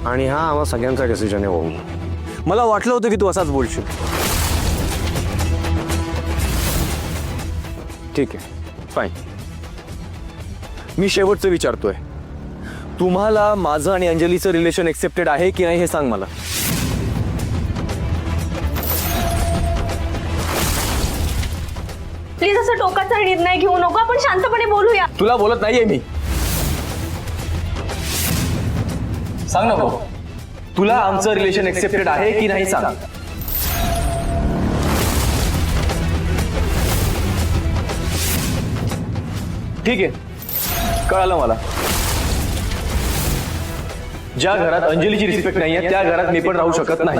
आणि हा आम्हा सगळ्यांचा डिसिजन आहे भाऊ. मला वाटलं होतं की तू असाच बोलशील. ठीक आहे, फाईन. मी शेवटचं विचारतोय, तुम्हाला माझं आणि अंजलीचं रिलेशन एक्सेप्टेड आहे की नाही हे सांग मला. प्लीज असं टोकाचा निर्णय घेऊ नको, आपण शांतपणे बोलूया. तुला बोलत नाहीये मी. सांग नको, तुला आमचं रिलेशन एक्सेप्टेड आहे की नाही सांग. ठीक आहे, कळालं मला. ज्या घरात अंजलीची रिस्पेक्ट नाहीये त्या घरात मी पण राहू शकत नाही.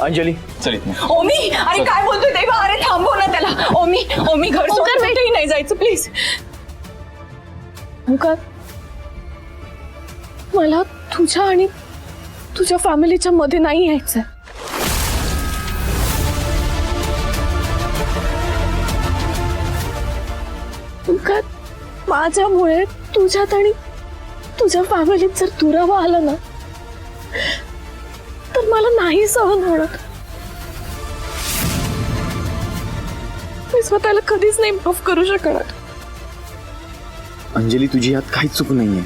अंजली चल इथनं. ओमी, अरे काय बोलतोय देवा, अरे थांबव ना त्याला. ओमी घर सोडून कुठेही नाही जायचं प्लीज. ओंकार, मला तुझ्या आणि तुझ्या फॅमिलीच्या मध्ये नाही यायचं. ओंकार, माझ्यामुळे तुझ्यात आणि तुझ्या फॅमिलीत जर दुरावा आला ना तर मला नाही सहन होणार. मी स्वतःला कधीच नाही माफ करू शकणार. अंजली, तुझी यात काहीच चूक नाहीये.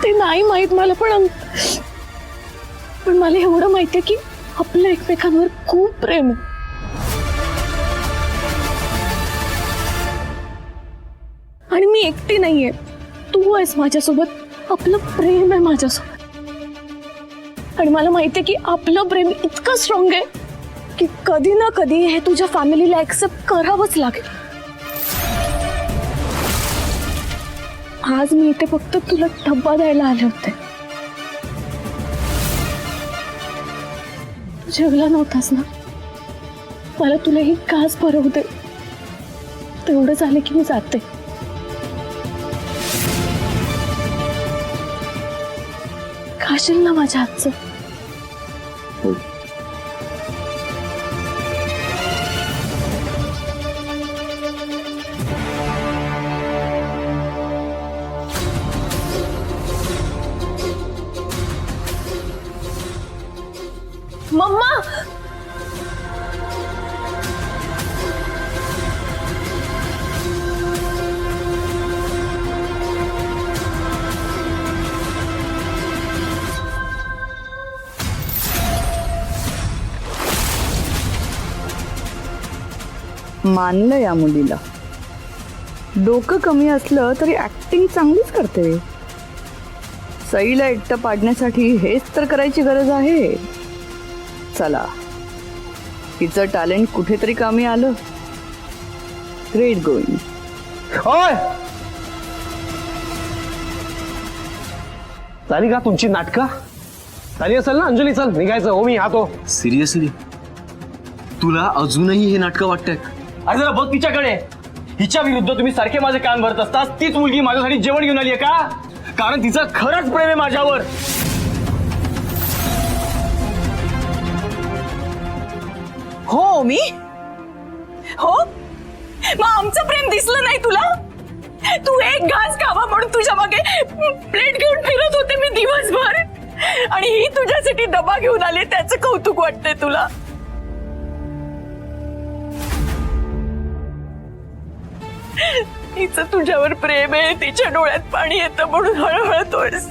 ते नाही माहित मला, पण मला एवढं माहितीये की आपलं एकमेकांवर खूप प्रेम आहे. आणि मी एकटी नाहीये, तू आहेस माझ्यासोबत. आपलं प्रेम आहे माझ्यासोबत. आणि मला माहितीये की आपलं प्रेम इतकं स्ट्रॉंग आहे की कधी ना कधी हे तुझ्या फॅमिलीला ऍक्सेप्ट करावंच लागेल. आज मी इथे फक्त तुला डब्बा द्यायला आले होते. तू जेवला नव्हतास ना, मला तुला ही कास भरवू दे. तेवढं झालं की मी जाते. खाशील ना माझ्या हातचं? हो. मम्मा, मानलं या मुलीला. डोकं कमी असलं तरी ऍक्टिंग चांगलीच करते. सईला एकटं पाडण्यासाठी हेच तर करायची गरज आहे. चला, तिचं टॅलेंट कुठेतरी कामी आलं. Great going. होय, झाली का तुमची नाटकं? झाली असेल ना अंजली? चल निघायचं. हो मी आतो. सिरियसली तुला अजूनही हे नाटकं वाटतंय? अरे जरा बघ तिच्याकडे. हिच्या विरुद्ध तुम्ही सारखे माझे कान भरत असतास. तीच मुलगी माझ्यासाठी जेवण घेऊन आली आहे का? कारण तिचं खरंच प्रेम आहे माझ्यावर. हो मी हो, मग आमचं प्रेम दिसलं नाही तुला? तू एक घास खावा म्हणून तुझ्या मागे प्लेट घेऊन फिरत होते मी दिवसभर, आणि ही तुझ्यासाठी डबा घेऊन आली, त्याचं कौतुक वाटतंय तुला? हिचं तुझ्यावर प्रेम आहे, तिच्या डोळ्यात पाणी येतं म्हणून हळहळतोयस.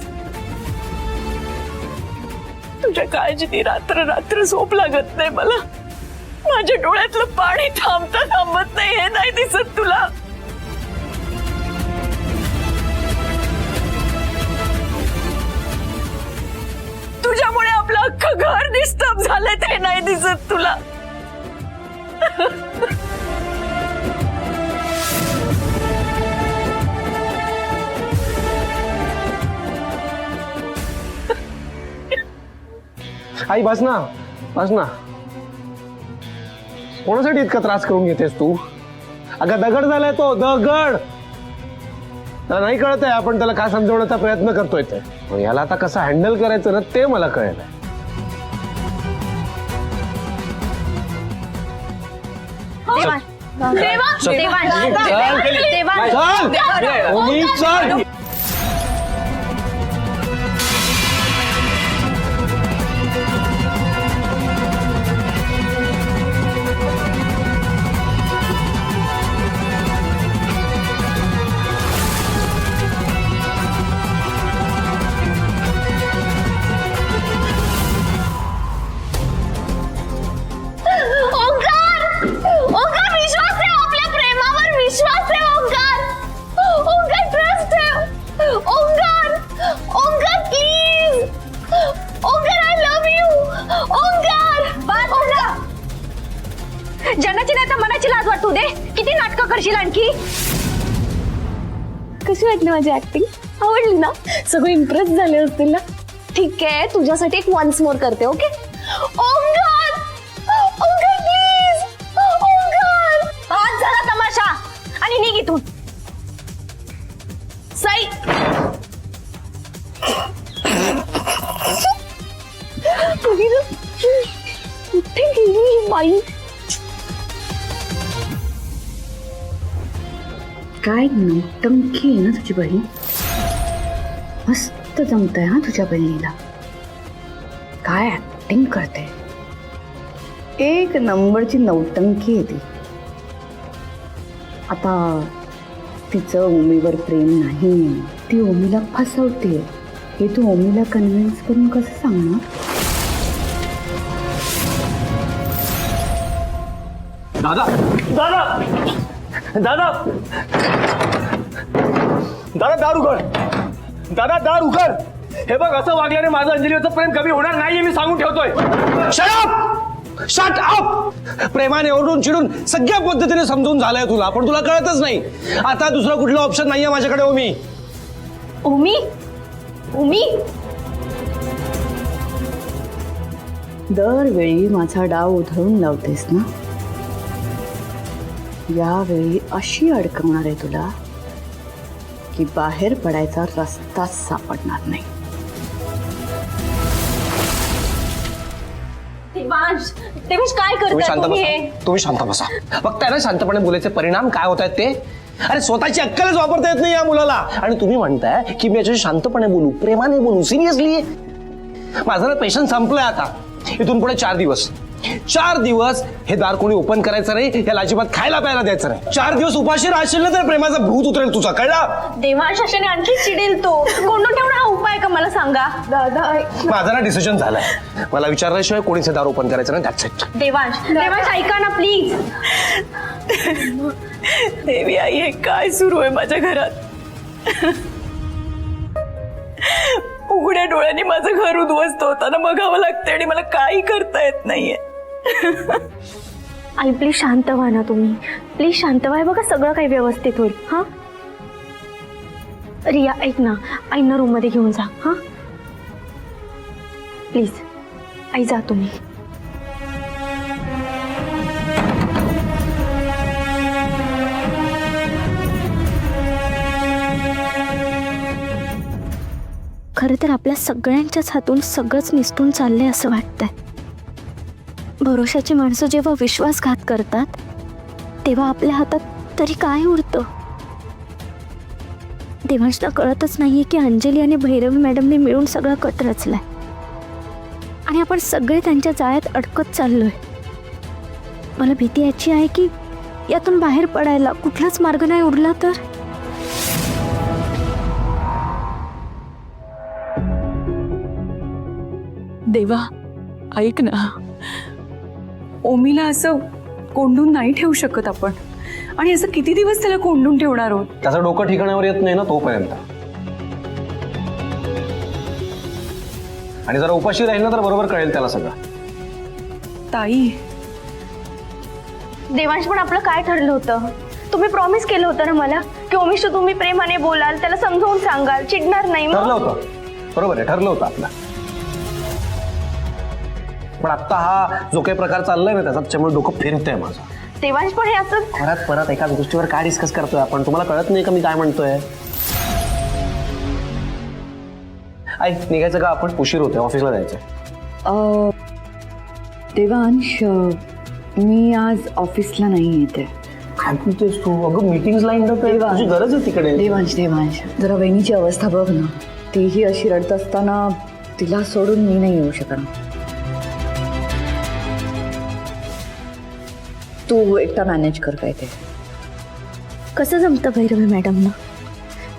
तुझ्या काळजीने रात्र रात्र झोप लागत नाही मला. माझ्या डोळ्यातलं पाणी थांबत नाही, हे नाही दिसत तुला? तुझ्यामुळे आपलं अख्खं घर डिस्टर्ब झालंय, ते नाही दिसत तुला? आई बस ना, बस ना. कोणासाठी इतका त्रास करून घेतेस तू? अगं दगड झालाय तो, दगड. त्याला नाही कळत आहे आपण त्याला काय समजवण्याचा प्रयत्न करतोय ते. मग याला आता कसं हँडल करायचं ना ते मला कळलंय. कशी वाटली माझी ऍक्टिंग? आवडली ना? सगळे इम्प्रेस झाले असतील ना? ठीक आहे, तुझ्यासाठी एक वन्स मोर करते. ओके? ओंकार, ओंकार प्लीज, ओंकार. आज झाला तमाशा आणि निघ इथून. साई, कुठे गेली ही बाई? काय नौटंकी आहे ना तुझी बहीण. मस्त जमतंय हा तुझ्या बहिणीला. काय ऍक्टिंग करते. एक नंबरची नौटंकी आहे ती. आता तिचं ओमीवर प्रेम नाही, ती ओमीला फसवते, हे तू ओमीला कन्व्हिन्स करून कसं सांगणार? दादा दादा दादा दादा दार उघड. दादा दार उघड. हे बघ, असं वागल्याने माझं अंजलीवरचं प्रेम कमी होणार नाहीये, मी सांगून ठेवतोय. Shut up. प्रेमाने ओरडून चिडून सगळ्या पद्धतीने समजून झालंय तुला, पण तुला कळतच नाही. आता दुसरा कुठला ऑप्शन नाहीये माझ्याकडे ओमी. ओमी, ओमी, दरवेळी माझा डाव उधळून लावतेस ना. यावेळी अशी अडकवणार आहे तुला की बाहेर पडायचा रस्ताच सापडणार नाही. देवांश, देवांश काय करताय तुम्ही हे? तुम्ही शांत बसा. बघताय ना शांतपणे बोलायचे परिणाम काय होत आहेत ते. अरे स्वतःची अक्कलच वापरता येत नाही या मुलाला, आणि तुम्ही म्हणताय की मी याच्याशी शांतपणे बोलू, प्रेमाने बोलू. सिरियसली माझा पेशन्स संपलाय आता. इथून पुढे 4 दिवस हे दार कोणी ओपन करायचं नाही, या लाजीबात खायला प्यायला द्यायचं नाही. 4 दिवस उपाशी राहशील ना तर प्रेमाचा भूत उतरेल तुझा, कळला? देवांश अशाने आणखी चिडेल तो. कोंडून ठेवणं हा उपाय का मला सांगा? दादा, माझा ना डिसिजन झालाय. मला विचारल्याशिवाय कोणीच हे दार ओपन करायचं नाही. That's it. देवांश, देवांश ऐका ना प्लीज. देवी आई, हे काय सुरू आहे माझ्या घरात? उघड्या डोळ्यांनी माझं घर उद्ध्वस्त होताना बघावं लागतंय आणि मला काही करता येत नाहीये. आई प्लीज शांत व्हा ना तुम्ही. प्लीज शांत व्हा. बघा सगळं काही व्यवस्थित होईल. हा रिया, ऐक ना, आईना रूम मध्ये घेऊन जा. हा प्लीज आई, जा तुम्ही. खरं तर आपल्या सगळ्यांच्याच हातून सगळंच निसटून चाललंय असं वाटतंय. भरोशाची माणसं जेव्हा विश्वासघात करतात तेव्हा आपल्या हातात तरी काय उरतं. देवांशला कळतच नाहीये की अंजली आणि भैरवी मॅडमने मिळून सगळं कट रचलाय आणि आपण सगळे त्यांच्या जाळ्यात अडकत चाललोय. मला भीती याची आहे की यातून बाहेर पडायला कुठलाच मार्ग नाही उरला तर. देवा, ऐक ना, ओमीला असं कोंडून नाही ठेवू शकत आपण. आणि असं किती दिवस त्याला कोंडून ठेवणार आहोत? त्याचं डोकं ठिकाणावर येत नाही ना तोपर्यंत. आणि जरा उपाशी राहील ना तर बरोबर कळेल त्याला सगळं. ताई, देवांश, पण आपलं काय ठरलं होतं? तुम्ही प्रॉमिस केलं होतं ना मला की ओमीशी तुम्ही प्रेमाने बोलाल, त्याला समजावून सांगाल, चिडणार नाही. ठरलं होतं, बरोबर आहे, ठरलं होतं आपलं. पण आता हा जो काही प्रकार चाललाय ना त्याच्यामुळे डोकं फिरतंय माझं. देवांश, पण हे असं परत एकाच गोष्टीवर काय डिस्कस करतोय आपण? तुम्हाला कळत नाही का मी काय म्हणतोय? आई, निघायचं का आपण? उशीर होतोय, ऑफिसला जायचंय. देवांश, मी आज ऑफिसला नाही येते. काय बोलतोयस तू? अगं मीटिंग्स लाईन तुझी गरज आहे तिकडे. देवांश, जरा वहिनीची अवस्था बघ ना. तीही अशी रडत असताना तिला सोडून मी नाही येऊ शकणार. तू एकटा मॅनेज कर काय ते. कसं जमतं भैरवी मॅडमना?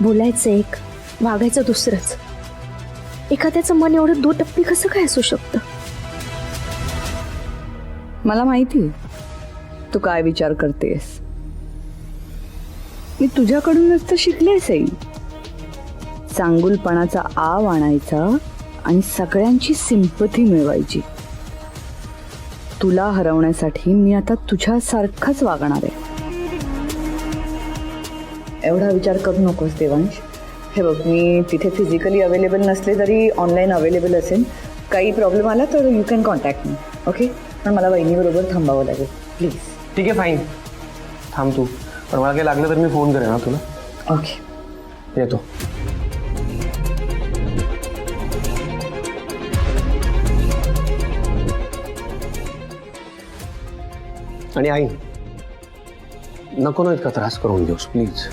बोलायचं एक, वागायचं दुसरंच. एखाद्याचं मन एवढं दुटप्पी कसं काय असू शकतं? मला माहिती तू काय विचार करतेस. मी तुझ्याकडूनच तर शिकलेच आहे. चांगुलपणाचा आव आणायचा आणि सगळ्यांची सिंपथी मिळवायची. तुला हरवण्यासाठी मी आता तुझ्यासारखंच वागणार आहे. एवढा विचार करू नकोस देवांश. हे बघ, मी तिथे फिजिकली अवेलेबल नसले तरी ऑनलाईन अवेलेबल असेल. काही प्रॉब्लेम आला तर you can contact me. Okay, पण मला वहिनीबरोबर थांबावं लागेल प्लीज. ठीक आहे, फाईन, थांब तू. पण मला काही लागलं तर मी फोन करेन ना तुला. ओके, येतो. आणि आई, नको ना इतका त्रास करून देऊस प्लीज.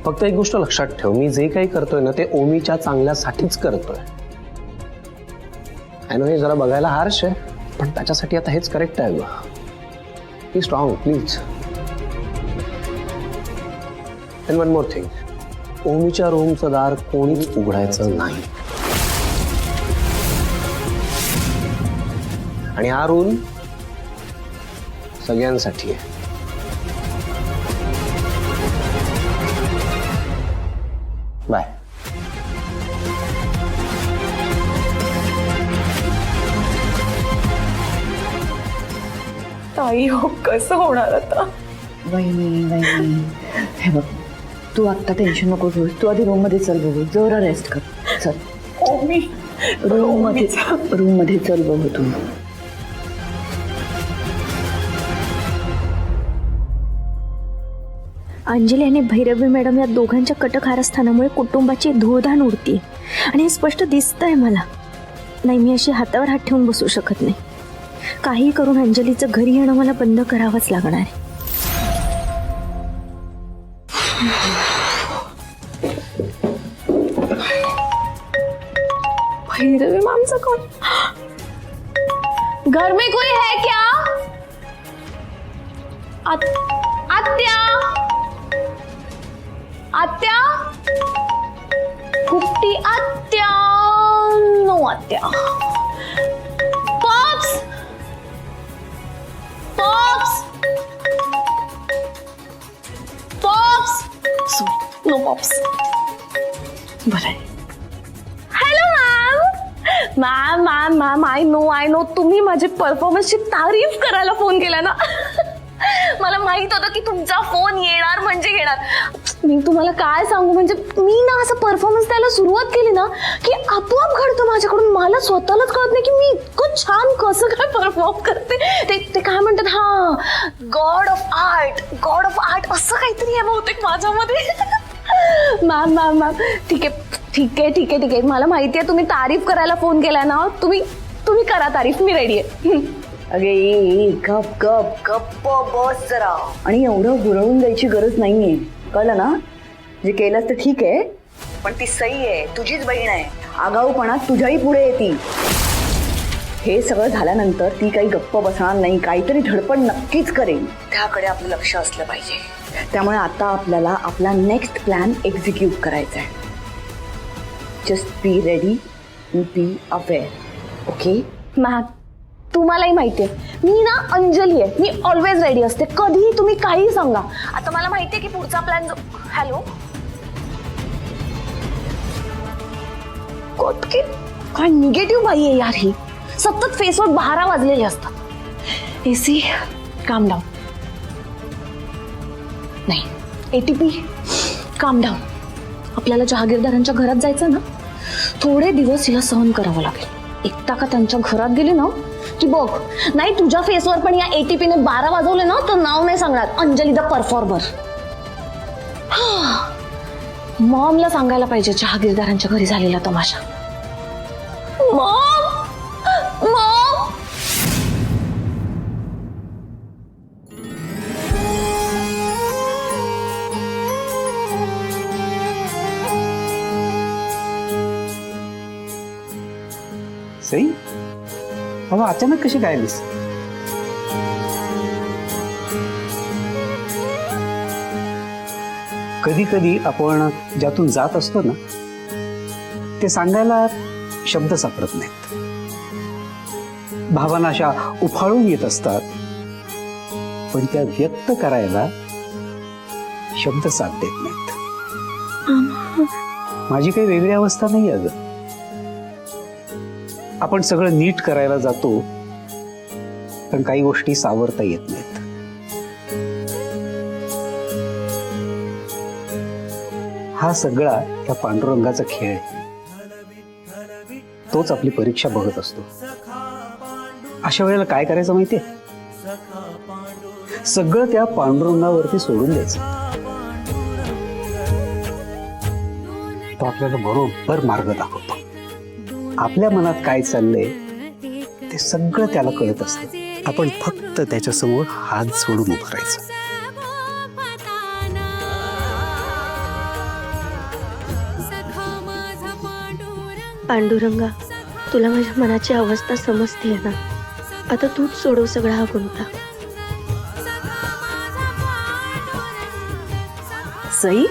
फक्त एक गोष्ट लक्षात ठेव, मी जे काही करतोय ना ते ओमीच्या चांगल्यासाठीच करतोय. आय नो हे जरा बघायला हार्श आहे, पण त्याच्यासाठी आता हेच करेक्ट आहे. Be strong please. And one more thing, ओमीच्या रूमचं दार कोणीच उघडायचं नाही. आणि हा रूल सगळ्यांसाठी आहे. बाय. ताई हो, कसं होणार आता? वहिनी हे बघ, तू आत्ता टेन्शन नको घेऊस. तू आधी रूममध्ये चल बघू, जरा रेस्ट कर. चल ओमी, रूममध्ये चल बघू तू. अंजली आणि भैरवी मॅडम या दोघांच्या कटकारस्थानामुळे कुटुंबाची धूळधाण उडते आणि हे स्पष्ट दिसतंय मला. नाही, मी अशी हातावर हात ठेवून बसू शकत नाही. काही करून अंजलीचं घरी येणं मला बंद करावंच लागणार आहे. भैरवी मॅमचा कॉल. घर में कोई है क्या? आत्या, आत्या, कुट्टी आत्या, नो आत्या. Pops, pops, pops, no pops. बरं आहे. Hello ma'am. Ma'am I know तुम्ही माझी परफॉर्मन्सची तारीफ करायला फोन केला ना. मला माहित होतं की तुमचा फोन येणार म्हणजे येणार. मी तुम्हाला काय सांगू, म्हणजे मी ना असं परफॉर्मन्स द्यायला सुरुवात केली ना की आपोआप घडतं माझ्याकडून. मला स्वतःलाच कळत नाही की मी इतकं छान कसं काय परफॉर्म करते. ते काय म्हणतात, हा गॉड ऑफ आर्ट असं काहीतरी आहे बहुतेक माझ्यामध्ये. मॅम ठीक आहे. मला माहिती आहे तुम्ही तारीफ करायला फोन केलाय ना. तुम्ही करा तारीफ, मी रेडी आहे. अगे गप बस जरा. आणि एवढं गुरळून जायची गरज नाहीये, कळलं ना. जे केलंस तर ठीक आहे, पण ती सई आहे, तुझीच बहीण आहे. आगाऊपणात तुझ्याही पुढे येते. हे सगळं झाल्यानंतर ती काही गप्प बसणार नाही, काहीतरी धडपड नक्कीच करेल. त्याकडे आपलं लक्ष असलं पाहिजे. त्यामुळे आता आपल्याला आपला नेक्स्ट प्लॅन एक्झिक्यूट करायचा आहे. Just be ready, be aware. Okay ma'am, तुम्हालाही माहितीये मी ना अंजली आहे. मी ऑलवेज रेडी असते, कधीही तुम्ही काही सांगा. आता मला माहितीये की पुढचा प्लॅन जो. हॅलो, काय निगेटिव्ह बाई आहे यार ही. सतत फेसवर 12 वाजलेले असतात. एसी काम डाऊन. नाही, ATP काम डाऊन. आपल्याला जहागीरदारांच्या घरात जायचं ना, थोडे दिवस हिला सहन करावं लागेल. एकदा का त्यांच्या घरात गेली ना की बघ, नाही तुझ्या फेसवर पण या ATPने 12 वाजवले ना तर नाव नाही सांगणार, अंजली द परफॉर्मर. मॉमला सांगायला पाहिजे जहागीरदारांच्या घरी झालेला तमाशा. मॉम. सई, अगं अचानक कशी काय आलीस? कधी कधी आपण ज्यातून जात असतो ना, ते सांगायला शब्द सापडत नाहीत. भावना अशा उफाळून येत असतात, पण त्या व्यक्त करायला शब्द साथ देत नाहीत. माझी काही वेगळी अवस्था नाही अगं. आपण सगळं नीट करायला जातो, पण काही गोष्टी सावरता येत नाहीत. हा सगळा त्या पांडुरंगाचा खेळ आहे. तोच आपली परीक्षा बघत असतो. अशा वेळेला काय करायचं माहितीये? सगळं त्या पांडुरंगावरती सोडून द्यायचं. तो आपल्याला बरोबर मार्ग दाखवतो. आपल्या मनात काय चाललंय ते सगळं त्याला कळत असतं. आपण फक्त त्याच्या समोर हात जोडून उभं राहायचं. पांडुरंगा, तुला माझ्या मनाची अवस्था समजते ना. आता तूच सोडव सगळा हा गुंता. सई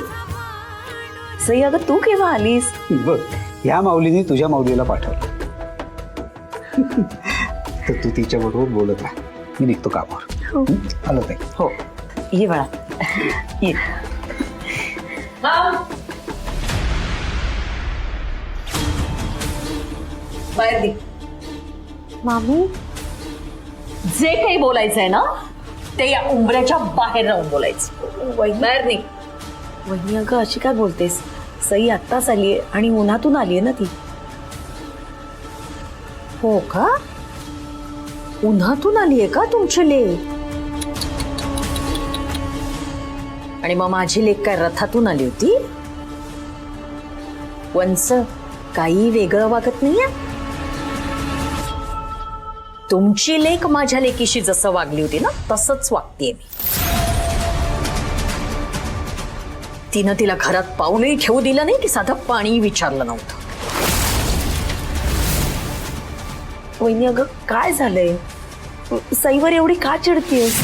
सई, अगं तू केव्हा आलीस? बघ, ह्या माऊलीने तुझ्या माऊलीला पाठवलं. तर तू तिच्या बरोबर बोलत राहा. मी निघतो कामावर. हो. आलो ताई. हो, ये बाळा ये. बाहेर दे. मामी, जे काही बोलायचंय ना ते या उंबऱ्याच्या बाहेर राहून बोलायचं. बाहेर नाही. वहिनी, अगं अशी काय बोलतेस? सई आत्ताच आलीये आणि उन्हातून आलीये ना ती. हो का? उन्हातून आलीये का तुमची लेक? आणि मग माझी लेक काय रथातून आली होती? वंस, काही वेगळं वागत नाहीये. तुमची लेक माझ्या लेकीशी जसं वागली होती ना तसंच वागतेय मी. तिनं तिला घरात पाऊलही ठेवू दिलं नाही की साधं पाणी विचारलं नव्हतं. वहिनी, अगं काय झालंय? सईवर एवढी का चिडतीयस?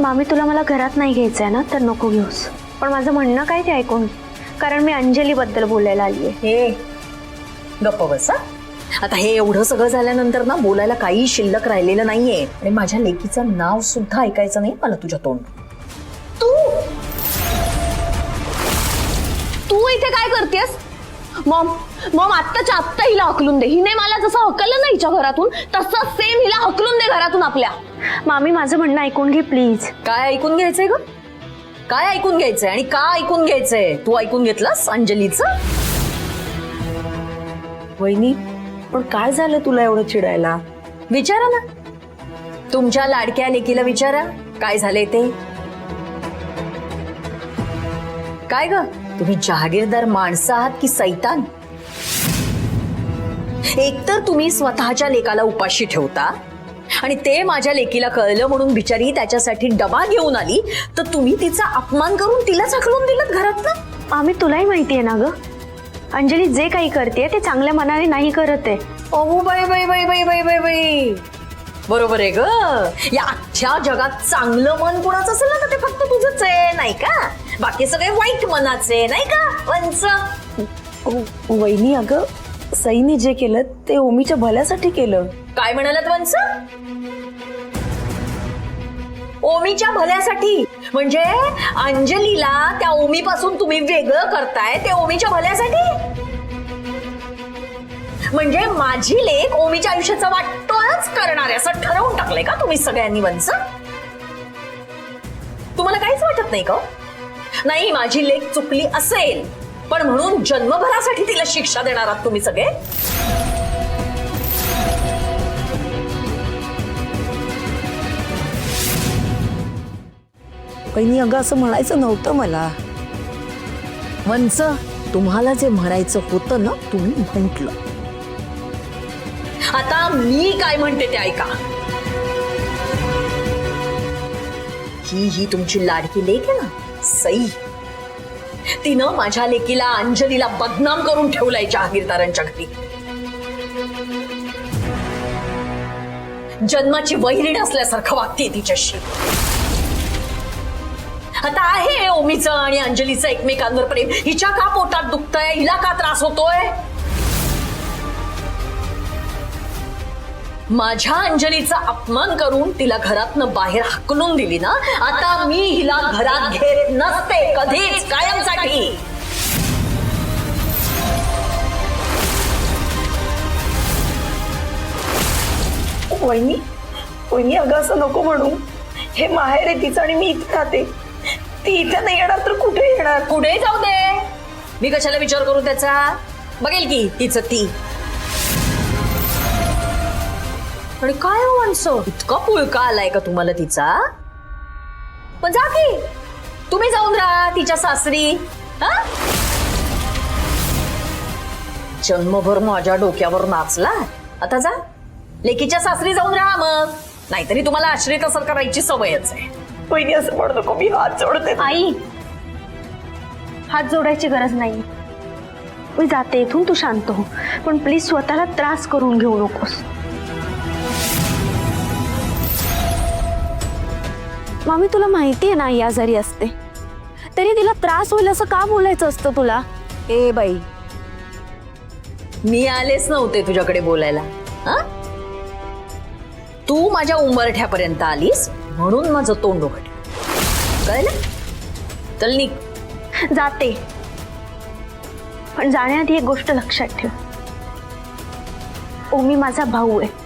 मामी, तुला मला घरात नाही घ्यायचंय ना तर नको घेऊस. पण माझं म्हणणं काय ते ऐकून, कारण मी अंजली बद्दल बोलायला आलीये. हे गप्प बस. आता हे एवढं सगळं झाल्यानंतर ना बोलायला काही शिल्लक राहिलेलं नाहीये. आणि माझ्या लेकीचं नाव सुद्धा ऐकायचं नाही मला तुझ्या तोंड. तू इथे काय करतेस? मॉम मॉम, आत्ताच्या आत्ता हिला हकलून दे. हिने मला जसं हकललं ना हिच्या घरातून, तसं सेम हिला हकलून दे घरातून आपल्या. मामी, माझं म्हणणं ऐकून घे प्लीज. काय ऐकून घ्यायचंय ग? काय ऐकून घ्यायचंय आणि का ऐकून घ्यायचंय? तू ऐकून घेतलंस अंजलीचं? वहिनी, पण काय झालं तुला एवढं चिडायला? विचारा ना, तुमच्या लाडक्या लेकीला विचारा काय झालंय ते. काय ग, तुम्ही जहागीरदार माणसं आहात की सैतान? एकतर तुम्ही स्वतःच्या लेकाला उपाशी ठेवता आणि ते माझ्या लेकीला कळलं म्हणून बिचारी त्याच्यासाठी डबा घेऊन आली, तर तुम्ही तिचा अपमान करून तिलाच हकलून दिलं घरात ना. मामी, तुलाही माहितीये ना ग, अंजली जे काही करते ते चांगल्या मनाने नाही करत आहे. ओ बाई बाई बाई बाई बाई बाई बाई, बरोबर आहे ग. या अख्ख्या जगात चांगलं मन कुणाचं असेल ना तर ते फक्त तुझंच आहे, नाही का? बाकी सगळे वाईट मनाचे, नाही का वंच? वहिनी, अगं सईने जे केलं ते ओमीच्या भल्यासाठी केलं. काय म्हणालात वंच? ओमीच्या भल्यासाठी? म्हणजे अंजलीला त्या ओमीपासून तुम्ही वेगळं करताय ते ओमीच्या भल्यासाठी? म्हणजे माझी लेक ओमीच्या आयुष्याचा वाटोळच करणार आहे असं ठरवून टाकलंय का तुम्ही सगळ्यांनी वंच? तुम्हाला काहीच वाटत नाही का? नाही, माझी लेक चुकली असेल पण म्हणून जन्मभरासाठी तिला शिक्षा देणार आहात तुम्ही सगळे? पहिली अगं असं म्हणायचं नव्हतं मला. वंच, तुम्हाला जे म्हणायचं होतं ना तुम्ही म्हंटल. आता मी काय म्हणते ते ऐका. ही तुमची लाडकी लेक आहे ना सई, तिनं माझ्या लेकीला अंजलीला बदनाम करून ठेवलाय जहागीरदारांच्या घरी. जन्माची वैरीण असल्यासारखं वागते तिच्याशी. आता आहे ओमीचं आणि अंजलीचं एकमेकांवर प्रेम, हिच्या का पोटात दुखतंय? हिला का त्रास होतोय? माझ्या अंजलीचा अपमान करून तिला घरातनं बाहेर हाकलून दिली ना, आता मी हिला घरात घेत नसते कधीच, कायमसाठी. वहिनी, अगं असं नको म्हणू. हे माहेर आहे तिचं आणि मी इथे राहते. ती इथे नाही येणार तर कुठे येणार? पुढे जाऊ दे, मी कशाला विचार करू त्याचा, बघेल की तिचं ती. आणि काय हो माणसं, इतका पुळका आलाय का तुम्हाला तिचा? पण जा की तुम्ही जाऊन राहा तिच्या सासरी. हा, जन्मभर माझ्या डोक्यावर नाचला, आता जा लेकीच्या सासरी जाऊन राहा मग. नाहीतरी तुम्हाला आश्रित असं करायची सवयच आहे. वहिनी असं म्हणू नको, मी हात जोडते. आई, हात जोडायची गरज नाही. मी जाते इथून, तू शांत हो. पण प्लीज स्वतःला त्रास करून घेऊ नकोस. मामी, तुला माहिती आहे ना आई आजारी असते, तरी तिला त्रास होईल असं का बोलायचं असतं तुला? ए बाई, मी आलेच नव्हते तुझ्याकडे बोलायला. हा, तू माझ्या उंबरठ्यापर्यंत आलीस म्हणून माझं तोंड उघडलं, कळलं? चल निघ. जाते, पण जाण्याआधी एक गोष्ट लक्षात ठेव. ओमी माझा भाऊ आहे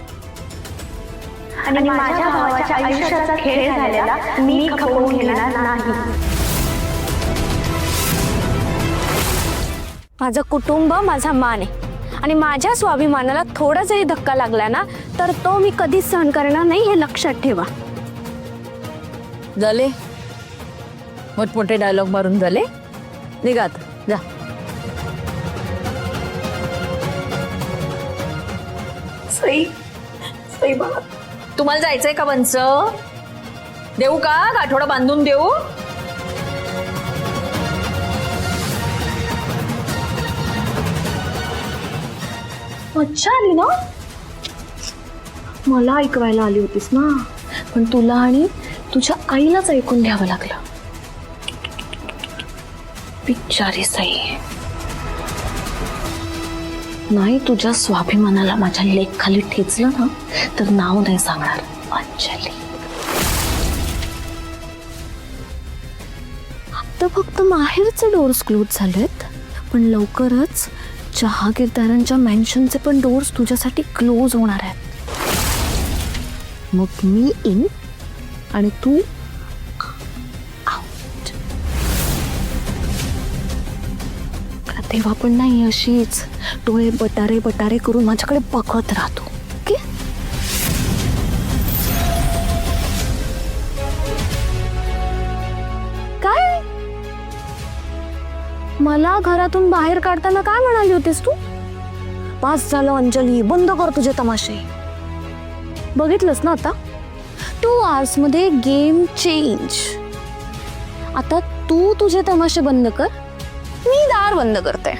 आणि माझ्या भावाच्या आयुष्याचा खेळ झालेला मी खपवून घेणार नाही. माझं कुटुंब माझा मान आहे आणि माझ्या स्वाभिमानाला थोडा जरी धक्का लागला ना तर तो मी कधीच सहन करणार नाही, हे लक्षात ठेवा. झाले मोठमोठे डायलॉग मारून झाले, निघात जा. सई, सई बाळा, तुम्हाला जायचंय का बंच? देऊ का गाठोडा बांधून देऊ? मज्जा आली ना? मला ऐकवायला आली होतीस ना, पण तुला आणि तुझ्या आईलाच ऐकून घ्यावं लागलं. बिचारी सई, नाही तुझ्या स्वाभिमानाला माझ्या लेख खाली ठेचलं ना तर नाव नाही सांगणार. अंजली, आता फक्त माहेरचे डोर्स क्लोज झालेत, पण लवकरच जहागीरदारांच्या मॅन्शनचे पण डोर्स तुझ्यासाठी क्लोज होणार आहेत. मग मी इन आणि तू आउट. तेव्हा पण नाही अशीच डोळे बटारे बटारे करून माझ्याकडे बघत राहतो. ओके? काय मला घरातून बाहेर काढताना काय म्हणाली होतीस तू? पास झालं अंजली, बंद कर तुझे तमाशे. बघितलंस ना आता, 2 hours मध्ये गेम चेंज. आता तू तुझे तमाशे बंद कर, मी दार बंद करते.